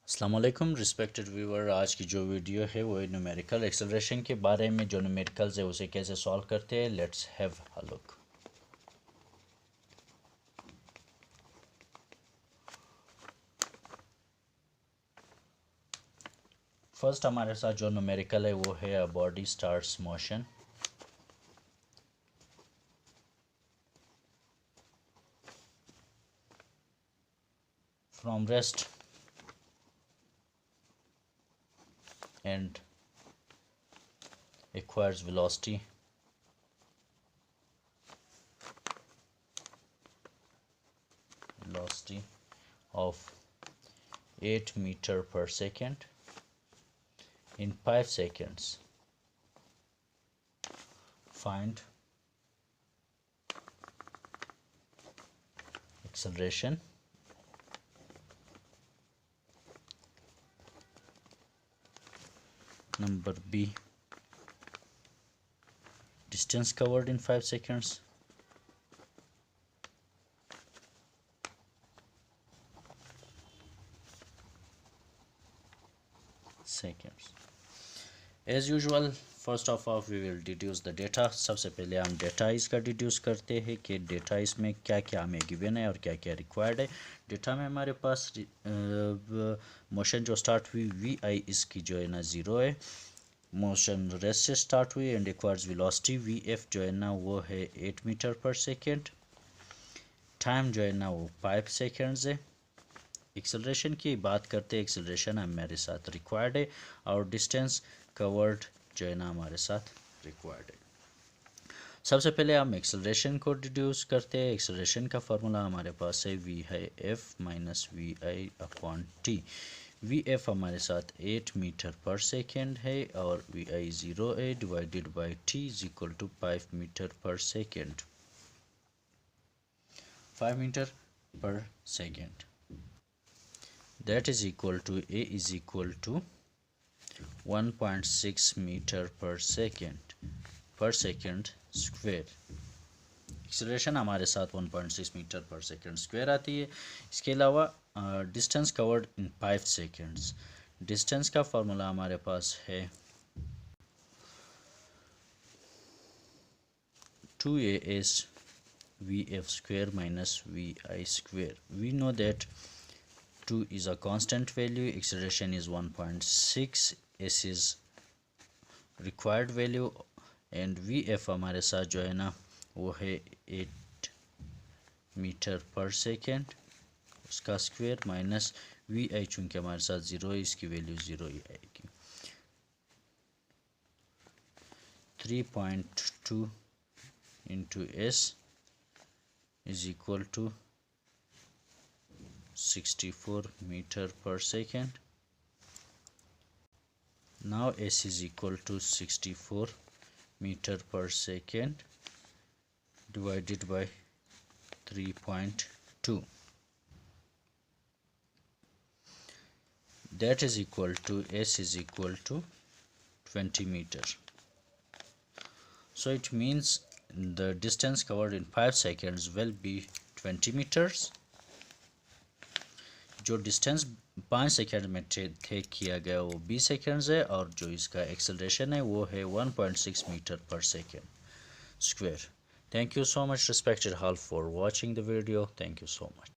अस्सलाम वालेकुम respected viewer. आज की जो वीडियो है वो न्यूमेरिकल एक्सेलरेशन के बारे में, जो न्यूमेरिकल्स है उसे कैसे सॉल्व करते हैं। Let's have a look. First हमारे साथ जो न्यूमेरिकल है वो है a body starts motion. From rest and acquires velocity of 8 meter per second in 5 seconds. Find acceleration number B, distance covered in 5 seconds, as usual first of all we will deduce the data। सबसे पहले हम data इसका deduce करते हैं कि data इसमें क्या क्या हमें गिवन है और क्या क्या रिक्वायर्ड है। डेटा में हमारे पास मोशन जो स्टार्ट हुई वी आई इसकी जो है ना 0 है। मोशन रेस्ट से स्टार्ट हुई and requires velocity V F जो है ना वो है 8 मीटर पर सेकेंड। टाइम जो है ना वो 5 सेकेंड्स है। एक्सेलरेशन की बात करते हैं, एक्सेलरेशन हमारे साथ रिक्वायर्ड है और डिस्टेंस कवर्ड जो है ना हमारे साथ रिक्वायर्ड है। सबसे पहले हम एक्सेलरेशन को डिड्यूस करते हैं। एक्सेलरेशन का फार्मूला हमारे पास है वी है F minus V I upon T. V F हमारे साथ 8 मीटर पर सेकेंड है और वी आई 0 है, divided by T is equal to 5 metre पर सेकेंड। 5 मीटर पर second that is equal to A is equal to 1.6 meter per second square। Acceleration हमारे साथ 1.6 मीटर पर सेकेंड स्क्वायर आती है। इसके अलावा distance covered in 5 seconds. Distance का फार्मूला हमारे पास है 2AS VF square minus VI square। We know that 2 is a constant value, acceleration is 1.6, s is required value and vf हमारे साथ जो है ना वो है 8 मीटर पर सेकेंड उसका स्क्वायर माइनस वी आई चूँकि हमारे साथ 0 है इसकी वैल्यू 0 ही आएगी। 3.2 into s is equal to 64 meter per second। Now s is equal to 64 meter per second divided by 3.2, that is equal to s is equal to 20 meter। So it means the distance covered in 5 seconds will be 20 meters। जो distance 5 second में take किया गया वो 20 seconds है और जो इसका acceleration है वो है 1.6 मीटर पर second square. Thank you so much respected all for watching the video. Thank you so much.